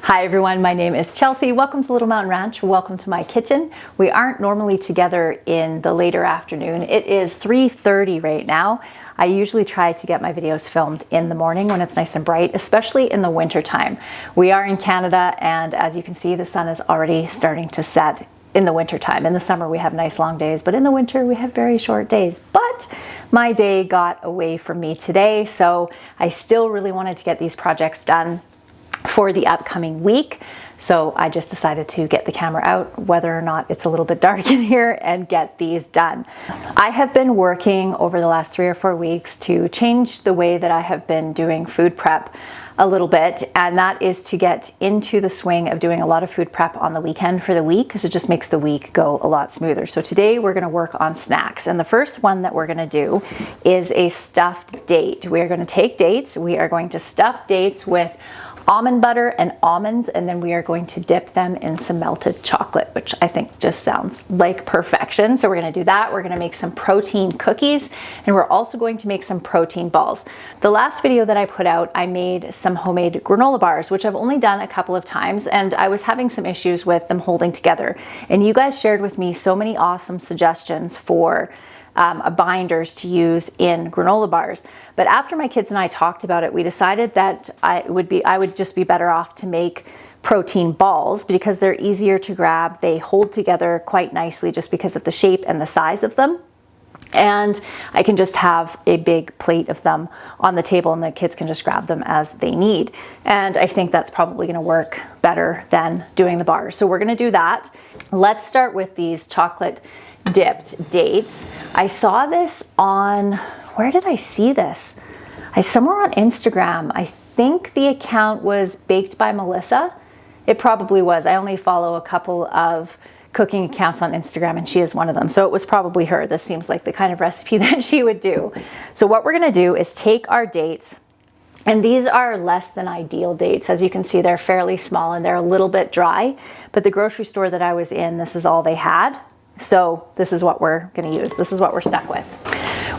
Hi everyone, my name is Chelsea. Welcome to Little Mountain Ranch. Welcome to my kitchen. We aren't normally together in the later afternoon. It is 3:30 right now. I usually try to get my videos filmed in the morning when it's nice and bright, especially in the winter time. We are in Canada, and as you can see, the sun is already starting to set in the winter time. In the summer we have nice long days, but in the winter we have very short days. But my day got away from me today, so I still really wanted to get these projects done for the upcoming week. So I just decided to get the camera out, whether or not it's a little bit dark in here, and get these done. I have been working over the last 3 or 4 weeks to change the way that I have been doing food prep a little bit, and that is to get into the swing of doing a lot of food prep on the weekend for the week, because it just makes the week go a lot smoother. So today we're going to work on snacks, and the first one that we're going to do is a stuffed date. We are going to take dates, we are going to stuff dates with almond butter and almonds, and then we are going to dip them in some melted chocolate, which I think just sounds like perfection. So we're going to do that. We're going to make some protein cookies, and we're also going to make some protein balls. The last video that I put out, I made some homemade granola bars, which I've only done a couple of times, and I was having some issues with them holding together. And you guys shared with me so many awesome suggestions for binders to use in granola bars. But after my kids and I talked about it, we decided that I would just be better off to make protein balls, because they're easier to grab. They hold together quite nicely just because of the shape and the size of them. And I can just have a big plate of them on the table, and the kids can just grab them as they need. And I think that's probably going to work better than doing the bars. So we're going to do that. Let's start with these chocolate dipped dates. I saw this on, where did I see this? Somewhere on Instagram. I think the account was Baked by Melissa. It probably was. I only follow a couple of cooking accounts on Instagram, and she is one of them. So it was probably her. This seems like the kind of recipe that she would do. So what we're going to do is take our dates, and these are less than ideal dates. As you can see, they're fairly small and they're a little bit dry, but the grocery store that I was in, this is all they had. So this is what we're going to use. This is what we're stuck with.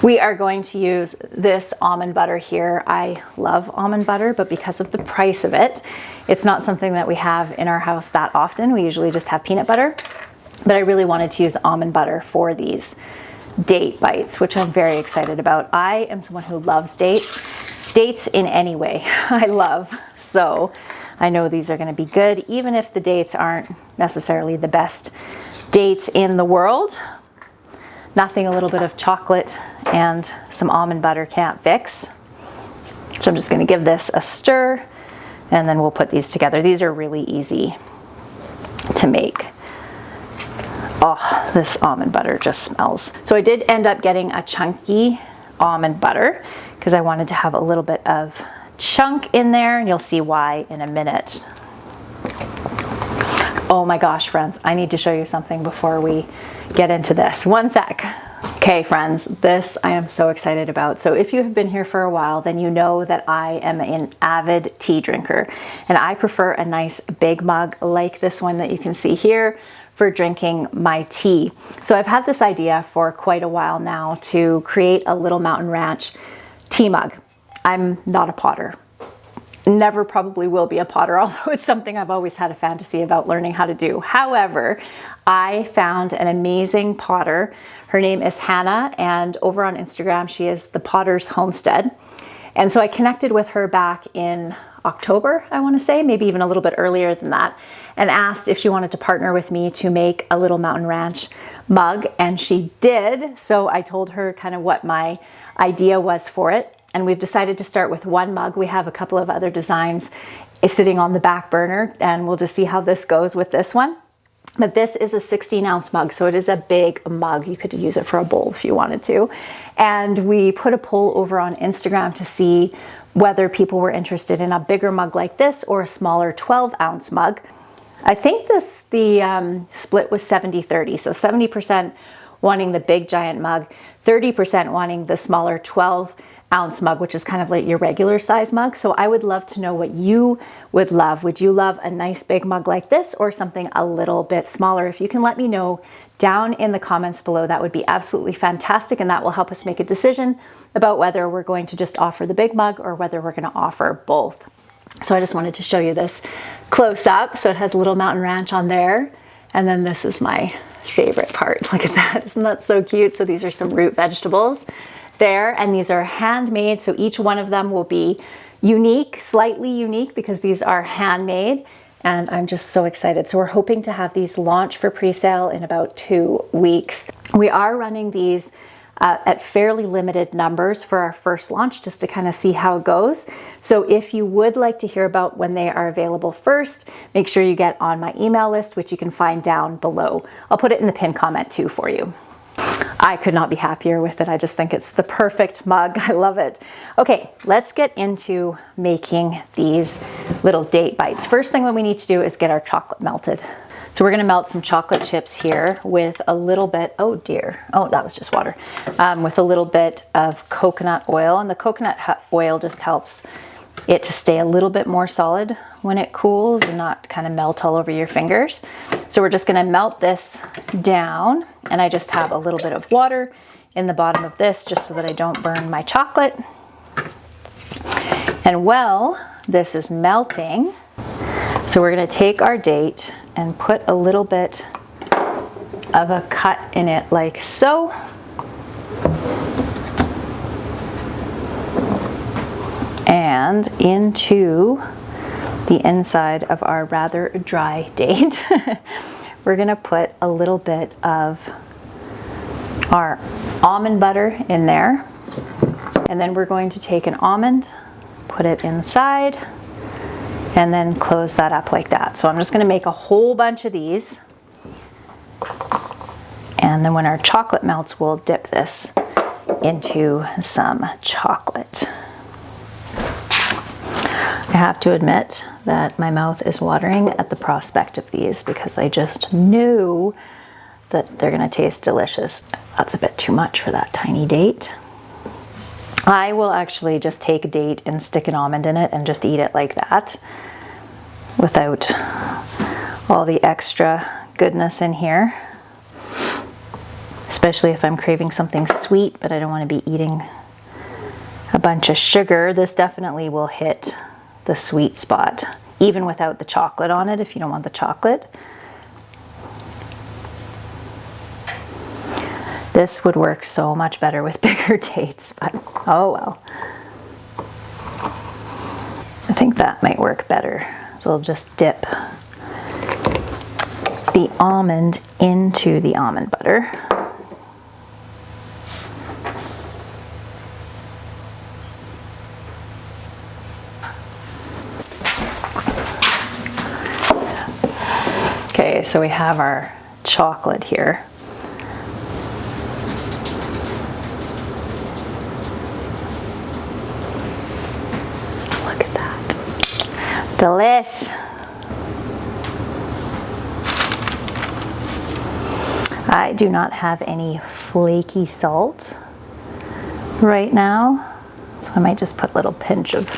We are going to use this almond butter here. I love almond butter, but because of the price of it, it's not something that we have in our house that often. We usually just have peanut butter, but I really wanted to use almond butter for these date bites, which I'm very excited about. I am someone who loves dates in any way I love. So I know these are going to be good, even if the dates aren't necessarily the best dates in the world. Nothing a little bit of chocolate and some almond butter can't fix. So I'm just going to give this a stir, and then we'll put these together. These are really easy to make. Oh, this almond butter just smells. So I did end up getting a chunky almond butter because I wanted to have a little bit of chunk in there, and you'll see why in a minute. Oh my gosh, friends, I need to show you something before we get into this. One sec. Okay, friends, this I am so excited about. So if you have been here for a while, then you know that I am an avid tea drinker, and I prefer a nice big mug like this one that you can see here for drinking my tea. So I've had this idea for quite a while now to create a Little Mountain Ranch tea mug. I'm not a potter. Never probably will be a potter, although it's something I've always had a fantasy about learning how to do. However, I found an amazing potter. Her name is Hannah, and over on Instagram, she is the Potter's Homestead. And so I connected with her back in October, I want to say, maybe even a little bit earlier than that, and asked if she wanted to partner with me to make a Little Mountain Ranch mug, and she did. So I told her kind of what my idea was for it. And we've decided to start with one mug. We have a couple of other designs sitting on the back burner, and we'll just see how this goes with this one. But this is a 16-ounce mug, so it is a big mug. You could use it for a bowl if you wanted to. And we put a poll over on Instagram to see whether people were interested in a bigger mug like this or a smaller 12-ounce mug. I think the split was 70-30, so 70% wanting the big giant mug, 30% wanting the smaller 12-ounce mug, which is kind of like your regular size mug. So I would love to know what you would love. Would you love a nice big mug like this or something a little bit smaller? If you can let me know down in the comments below, that would be absolutely fantastic, and that will help us make a decision about whether we're going to just offer the big mug or whether we're going to offer both. So I just wanted to show you this close up. So it has Little Mountain Ranch on there. And then this is my favorite part. Look at that. Isn't that so cute? So these are some root vegetables there, and these are handmade. So each one of them will be unique, slightly unique, because these are handmade. And I'm just so excited. So we're hoping to have these launch for pre-sale in about 2 weeks. We are running these at fairly limited numbers for our first launch, just to kind of see how it goes. So if you would like to hear about when they are available first, make sure you get on my email list, which you can find down below. I'll put it in the pinned comment too for you. I could not be happier with it. I just think it's the perfect mug. I love it. Okay, let's get into making these little date bites. First thing what we need to do is get our chocolate melted. So we're gonna melt some chocolate chips here with a little bit, oh dear, oh that was just water, with a little bit of coconut oil. And the coconut oil just helps it to stay a little bit more solid when it cools and not kind of melt all over your fingers. So we're just gonna melt this down, and I just have a little bit of water in the bottom of this just so that I don't burn my chocolate. And while this is melting, so we're gonna take our date and put a little bit of a cut in it like so. And into the inside of our rather dry date, we're gonna put a little bit of our almond butter in there. And then we're going to take an almond, put it inside, and then close that up like that. So I'm just gonna make a whole bunch of these. And then when our chocolate melts, we'll dip this into some chocolate. I have to admit that my mouth is watering at the prospect of these because I just knew that they're gonna taste delicious. That's a bit too much for that tiny date. I will actually just take a date and stick an almond in it and just eat it like that without all the extra goodness in here. Especially if I'm craving something sweet, but I don't want to be eating a bunch of sugar. This definitely will hit the sweet spot, even without the chocolate on it, if you don't want the chocolate. This would work so much better with bigger dates, but oh well. I think that might work better. So we'll just dip the almond into the almond butter. Okay, so we have our chocolate here. Look at that. Delish. I do not have any flaky salt right now, so I might just put a little pinch of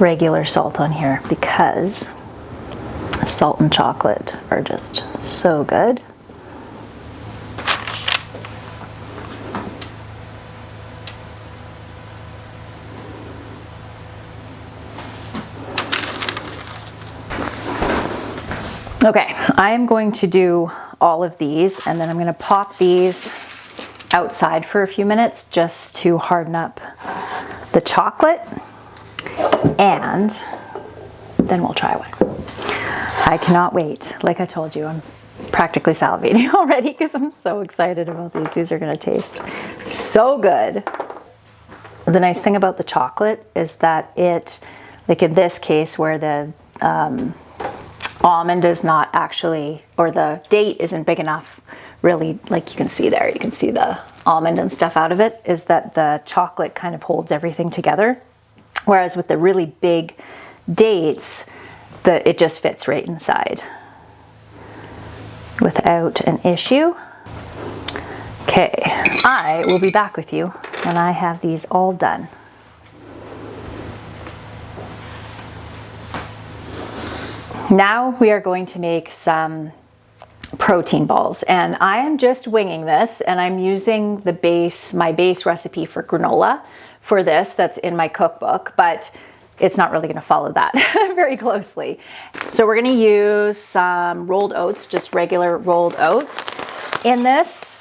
regular salt on here because salt and chocolate are just so good. Okay, I am going to do all of these and then I'm going to pop these outside for a few minutes just to harden up the chocolate, and then we'll try one. I cannot wait. Like I told you, I'm practically salivating already because I'm so excited about these. These are going to taste so good. The nice thing about the chocolate is that it, like in this case where the almond is not actually, or the date isn't big enough, really, like you can see there, you can see the almond and stuff out of it, is that the chocolate kind of holds everything together. Whereas with the really big dates, it just fits right inside without an issue. Okay, I will be back with you when I have these all done. Now we are going to make some protein balls, and I am just winging this, and I'm using my base recipe for granola for this that's in my cookbook, but it's not really going to follow that very closely. So we're going to use some rolled oats, just regular rolled oats in this.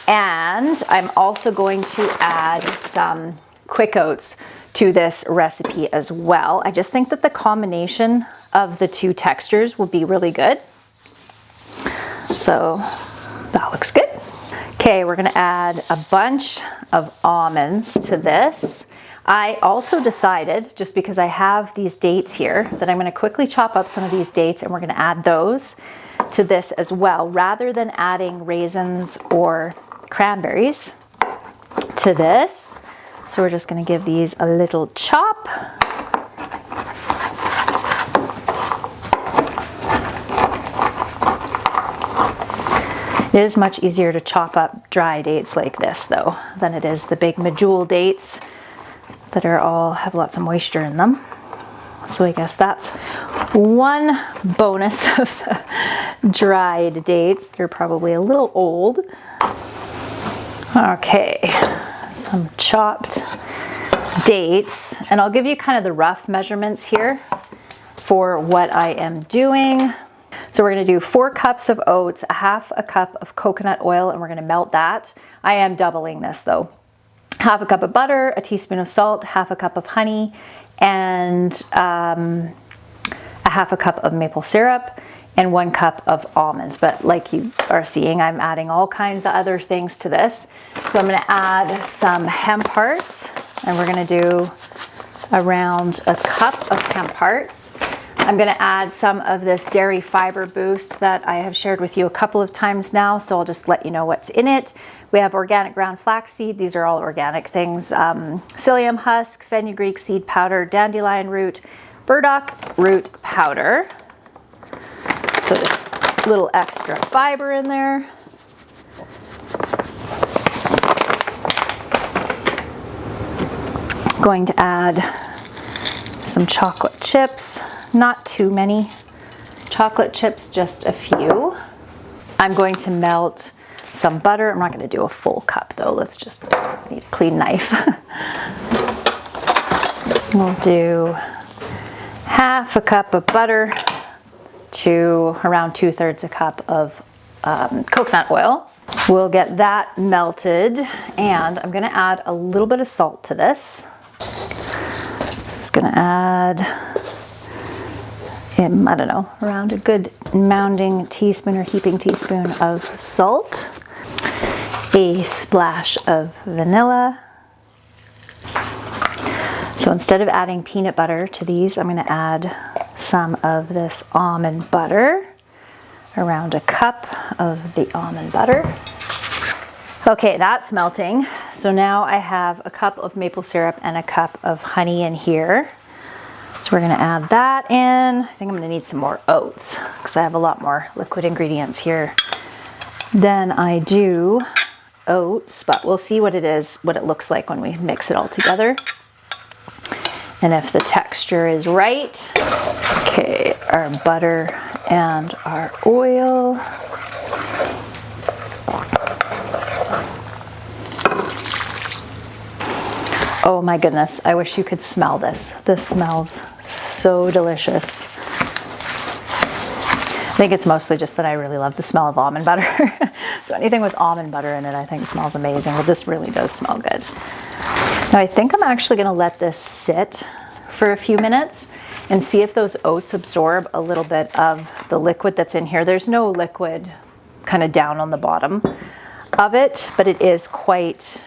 And I'm also going to add some quick oats to this recipe as well. I just think that the combination of the two textures will be really good. So that looks good. Okay, we're gonna add a bunch of almonds to this. I also decided, just because I have these dates here, that I'm gonna quickly chop up some of these dates and we're gonna add those to this as well, rather than adding raisins or cranberries to this. So we're just gonna give these a little chop. It is much easier to chop up dry dates like this though, than it is the big medjool dates that are all have lots of moisture in them. So I guess that's one bonus of the dried dates. They're probably a little old. Okay, some chopped dates, and I'll give you kind of the rough measurements here for what I am doing. So we're going to do 4 cups of oats, a half a cup of coconut oil, and we're going to melt that. I am doubling this though. Half a cup of butter, a teaspoon of salt, half a cup of honey, and a half a cup of maple syrup, and 1 cup of almonds. But like you are seeing, I'm adding all kinds of other things to this. So I'm going to add some hemp hearts, and we're going to do around a cup of hemp hearts. I'm going to add some of this dairy fiber boost that I have shared with you a couple of times now, so I'll just let you know what's in it. We have organic ground flaxseed. These are all organic things. Psyllium husk, fenugreek seed powder, dandelion root, burdock root powder. So just a little extra fiber in there. Going to add some chocolate chips. Not too many chocolate chips, just a few. I'm going to melt some butter. I'm not going to do a full cup though. Let's just need a clean knife. We'll do half a cup of butter to around 2/3 a cup of coconut oil. We'll get that melted, and I'm going to add a little bit of salt to this. This is going to add, I don't know, around a good mounding teaspoon or heaping teaspoon of salt, a splash of vanilla. So instead of adding peanut butter to these, I'm going to add some of this almond butter, around a cup of the almond butter. Okay, that's melting. So now I have a cup of maple syrup and a cup of honey in here. So we're gonna add that in. I think I'm gonna need some more oats because I have a lot more liquid ingredients here than I do oats, but we'll see what it is, what it looks like when we mix it all together. And if the texture is right. Okay, our butter and our oil. Oh my goodness, I wish you could smell this. This smells so delicious. I think it's mostly just that I really love the smell of almond butter. So anything with almond butter in it, I think smells amazing. But this really does smell good. Now I think I'm actually gonna let this sit for a few minutes and see if those oats absorb a little bit of the liquid that's in here. There's no liquid kind of down on the bottom of it, but it is quite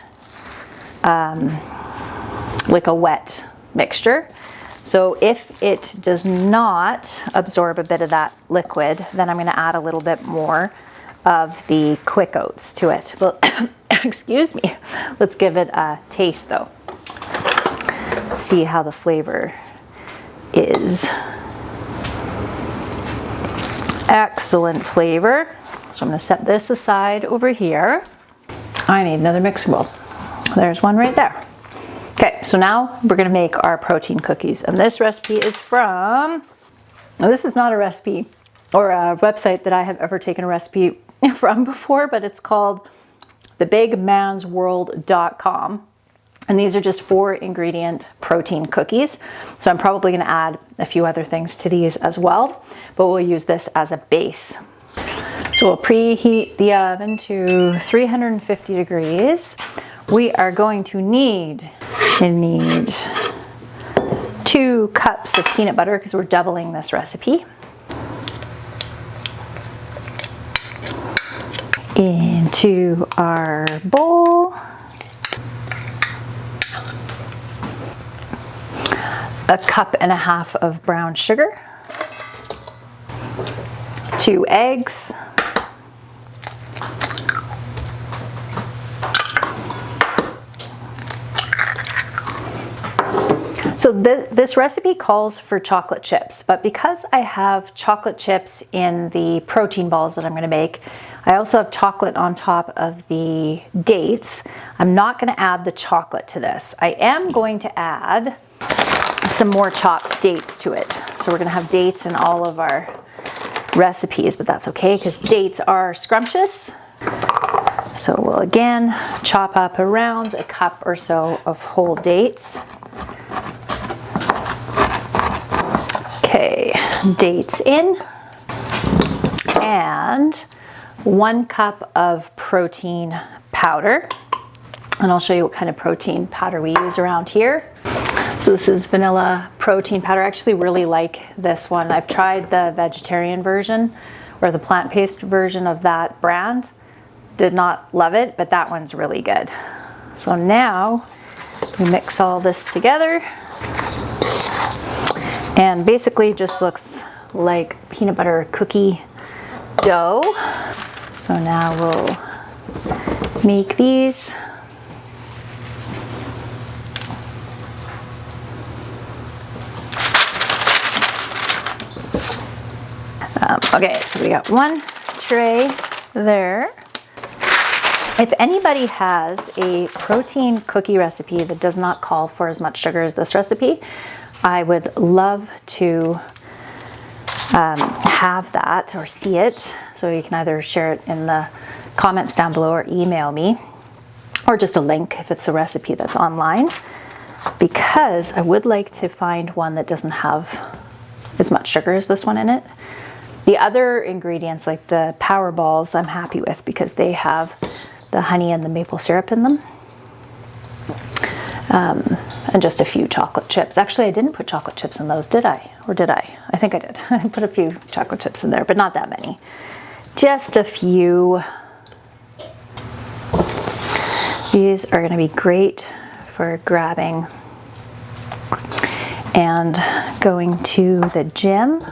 like a wet mixture. So if it does not absorb a bit of that liquid, then I'm going to add a little bit more of the quick oats to it. Well, excuse me. Let's give it a taste though. See how the flavor is. Excellent flavor. So I'm going to set this aside over here. I need another mixing bowl. There's one right there. Okay, so now we're gonna make our protein cookies. And this recipe is from, now this is not a recipe or a website that I have ever taken a recipe from before, but it's called thebigmansworld.com. And these are just 4 ingredient protein cookies. So I'm probably gonna add a few other things to these as well, but we'll use this as a base. So we'll preheat the oven to 350 degrees. We are going to need 2 cups of peanut butter because we're doubling this recipe. Into our bowl. A cup and a half of brown sugar, 2 eggs, so this recipe calls for chocolate chips, but because I have chocolate chips in the protein balls that I'm going to make, I also have chocolate on top of the dates. I'm not going to add the chocolate to this. I am going to add some more chopped dates to it. So we're gonna have dates in all of our recipes, but that's okay because dates are scrumptious. So we'll again chop up around a cup or so of whole dates. Okay, dates in. And 1 cup of protein powder. And I'll show you what kind of protein powder we use around here. So this is vanilla protein powder. I actually really like this one. I've tried the vegetarian version or the plant-based version of that brand. Did not love it, but that one's really good. So now we mix all this together and basically just looks like peanut butter cookie dough. So now we'll make these. Okay, so we got 1 tray there. If anybody has a protein cookie recipe that does not call for as much sugar as this recipe, I would love to have that or see it. So you can either share it in the comments down below or email me, or just a link if it's a recipe that's online, because I would like to find one that doesn't have as much sugar as this one in it. The other ingredients, like the power balls, I'm happy with because they have the honey and the maple syrup in them. And just a few chocolate chips. Actually, I didn't put chocolate chips in those, did I? Or did I? I think I did. I put a few chocolate chips in there, but not that many. Just a few. These are going to be great for grabbing and going to the gym.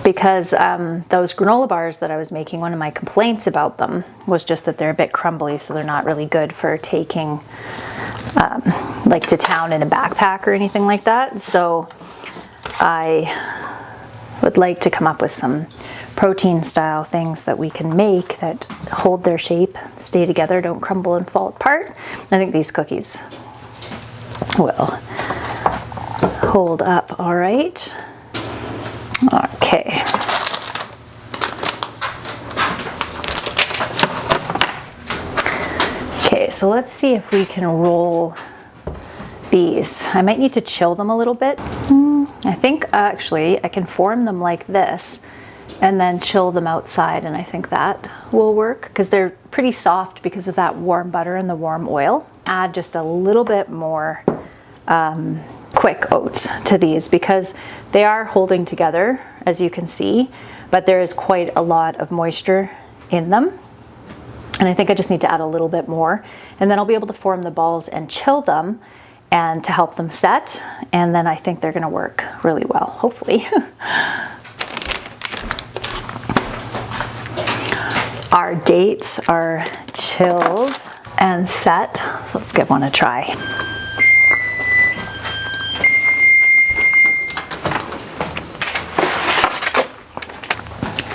Because those granola bars that I was making, one of my complaints about them was just that they're a bit crumbly, so they're not really good for taking like to town in a backpack or anything like that. So I would like to come up with some protein style things that we can make that hold their shape, stay together, don't crumble and fall apart. I think these cookies will hold up all right. Okay. Okay, so let's see if we can roll these. I might need to chill them a little bit. I think actually I can form them like this and then chill them outside, and I think that will work because they're pretty soft because of that warm butter and the warm oil. Add just a little bit more quick oats to these because they are holding together, as you can see, but there is quite a lot of moisture in them. And I think I just need to add a little bit more, and then I'll be able to form the balls and chill them and to help them set. And then I think they're going to work really well, hopefully. Our dates are chilled and set, so let's give one a try.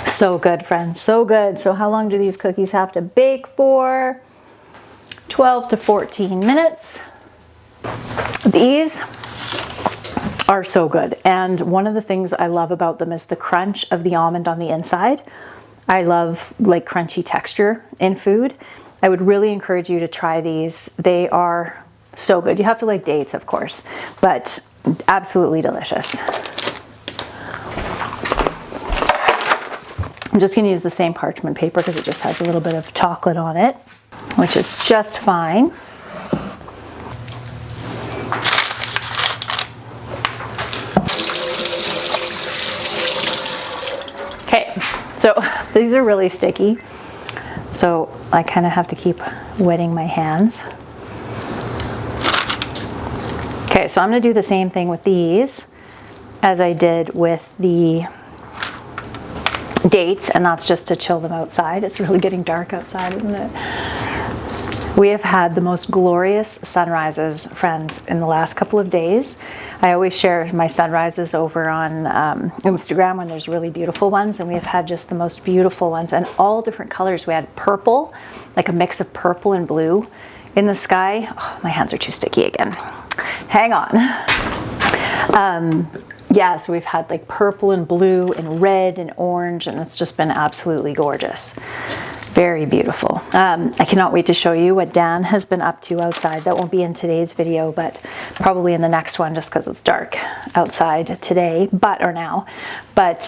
So good, friends, so good. So how long do these cookies have to bake for? 12 to 14 minutes. These are so good. And one of the things I love about them is the crunch of the almond on the inside. I love like crunchy texture in food. I would really encourage you to try these. They are so good. You have to like dates, of course, but absolutely delicious. I'm just going to use the same parchment paper because it just has a little bit of chocolate on it, which is just fine. Okay, so these are really sticky, so I kind of have to keep wetting my hands. Okay, so I'm going to do the same thing with these as I did with the dates, and that's just to chill them outside. It's really getting dark outside, isn't it? We have had the most glorious sunrises, friends, in the last couple of days. I always share my sunrises over on Instagram when there's really beautiful ones, and we have had just the most beautiful ones, and all different colors. We had purple, like a mix of purple and blue in the sky. Oh, my hands are too sticky again. Hang on. Yeah, so we've had like purple and blue and red and orange, and it's just been absolutely gorgeous. Very beautiful. I cannot wait to show you what Dan has been up to outside. That won't be in today's video, but probably in the next one, just because it's dark outside today, or now. But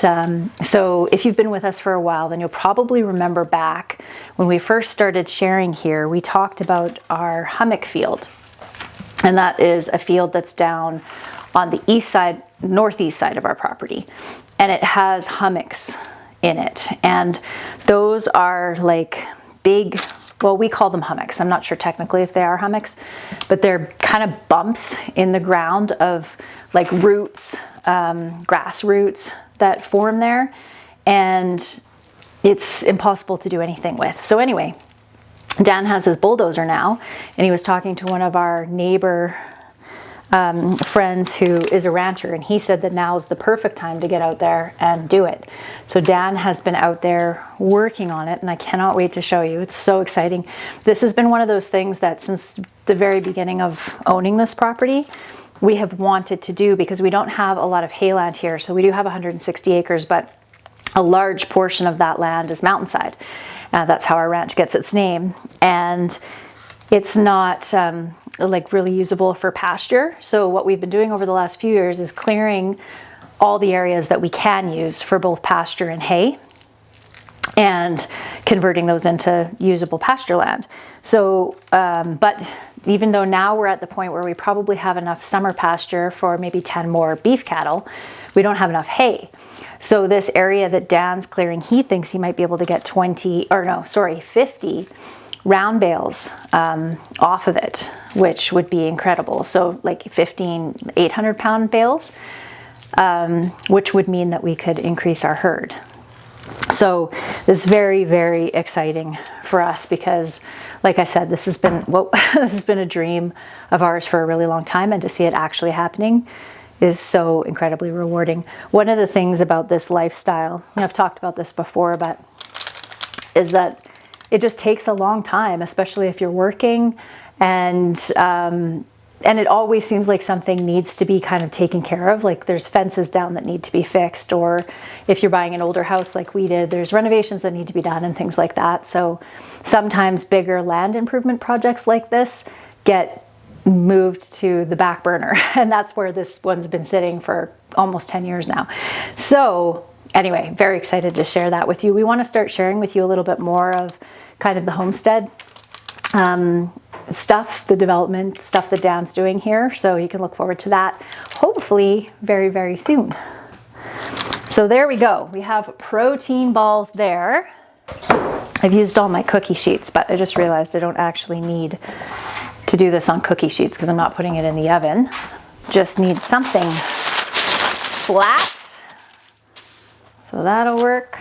so if you've been with us for a while, then you'll probably remember back when we first started sharing here, we talked about our hummock field. And that is a field that's down on the east side, northeast side of our property. And it has hummocks in it. And those are like big, well, we call them hummocks. I'm not sure technically if they are hummocks, but they're kind of bumps in the ground of like roots, grass roots that form there. And it's impossible to do anything with. So anyway, Dan has his bulldozer now, and he was talking to one of our neighbor friends who is a rancher, and he said that now is the perfect time to get out there and do it. So Dan has been out there working on it, and I cannot wait to show you. It's so exciting. This has been one of those things that since the very beginning of owning this property, we have wanted to do, because we don't have a lot of hayland here. So we do have 160 acres, but a large portion of that land is mountainside. That's how our ranch gets its name. And it's not like really usable for pasture. So what we've been doing over the last few years is clearing all the areas that we can use for both pasture and hay, and converting those into usable pasture land. So, but even though now we're at the point where we probably have enough summer pasture for maybe 10 more beef cattle, we don't have enough hay. So this area that Dan's clearing, he thinks he might be able to get 50 round bales off of it, which would be incredible. So like 15 800-pound bales, which would mean that we could increase our herd. So this is very, very exciting for us, because like I said, this has been this has been a dream of ours for a really long time, and to see it actually happening is so incredibly rewarding. One of the things about this lifestyle, and I've talked about this before, but is that it just takes a long time, especially if you're working, and it always seems like something needs to be kind of taken care of. Like there's fences down that need to be fixed, or if you're buying an older house like we did, there's renovations that need to be done and things like that. So sometimes bigger land improvement projects like this get moved to the back burner, and that's where this one's been sitting for almost 10 years now. So anyway, very excited to share that with you. We want to start sharing with you a little bit more of kind of the homestead stuff, the development stuff that Dan's doing here. So you can look forward to that, hopefully very, very soon. So there we go. We have protein balls there. I've used all my cookie sheets, but I just realized I don't actually need to do this on cookie sheets because I'm not putting it in the oven. Just need something flat. So that'll work.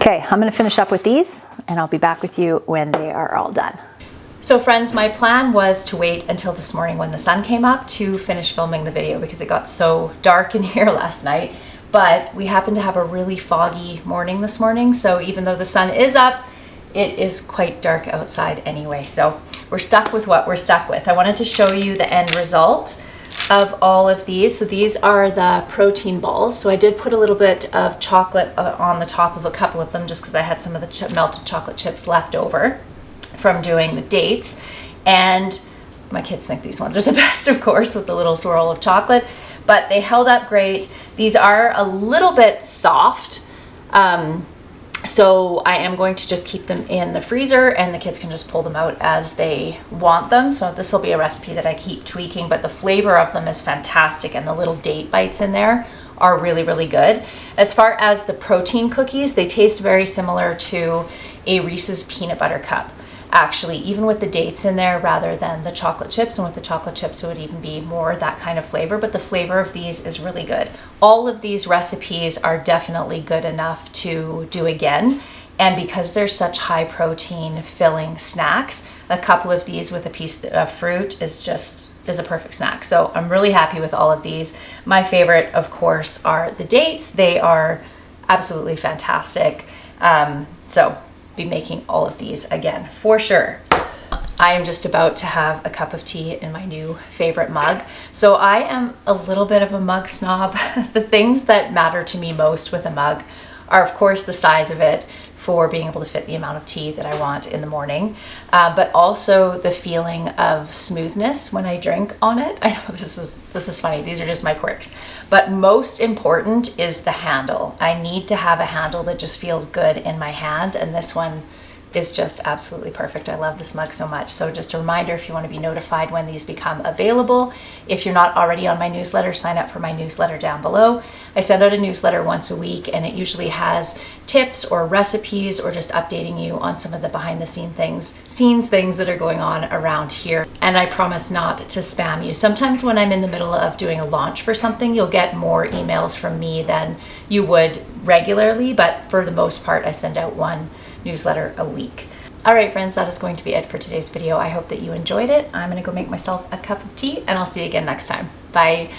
Okay, I'm gonna finish up with these, and I'll be back with you when they are all done. So friends, my plan was to wait until this morning when the sun came up to finish filming the video, because it got so dark in here last night. But we happened to have a really foggy morning this morning, so even though the sun is up, it is quite dark outside anyway. So we're stuck with what we're stuck with. I wanted to show you the end result of all of these. So these are the protein balls. So I did put a little bit of chocolate on the top of a couple of them just because I had some of the melted chocolate chips left over from doing the dates. And my kids think these ones are the best, of course, with the little swirl of chocolate, but they held up great. These are a little bit soft. So I am going to just keep them in the freezer and the kids can just pull them out as they want them. So this will be a recipe that I keep tweaking, but the flavor of them is fantastic and the little date bites in there are really, really good. As far as the protein cookies, they taste very similar to a Reese's peanut butter cup. Actually, even with the dates in there rather than the chocolate chips, and with the chocolate chips it would even be more that kind of flavor, but the flavor of these is really good. All of these recipes are definitely good enough to do again, and because they're such high protein filling snacks, a couple of these with a piece of fruit is a perfect snack. So I'm really happy with all of these. My favorite, of course, are the dates. They are absolutely fantastic. So be making all of these again for sure. I am just about to have a cup of tea in my new favorite mug. So I am a little bit of a mug snob. The things that matter to me most with a mug are, of course, the size of it for being able to fit the amount of tea that I want in the morning, but also the feeling of smoothness when I drink on it. I know this is funny. These are just my quirks. But most important is the handle. I need to have a handle that just feels good in my hand, and this one is just absolutely perfect. I love this mug so much. So just a reminder, if you want to be notified when these become available, if you're not already on my newsletter, sign up for my newsletter down below. I send out a newsletter once a week, and it usually has tips or recipes or just updating you on some of the behind the scenes things that are going on around here. And I promise not to spam you. Sometimes when I'm in the middle of doing a launch for something, you'll get more emails from me than you would regularly, but for the most part, I send out one newsletter a week. All right, friends, that is going to be it for today's video. I hope that you enjoyed it. I'm gonna go make myself a cup of tea, and I'll see you again next time. Bye.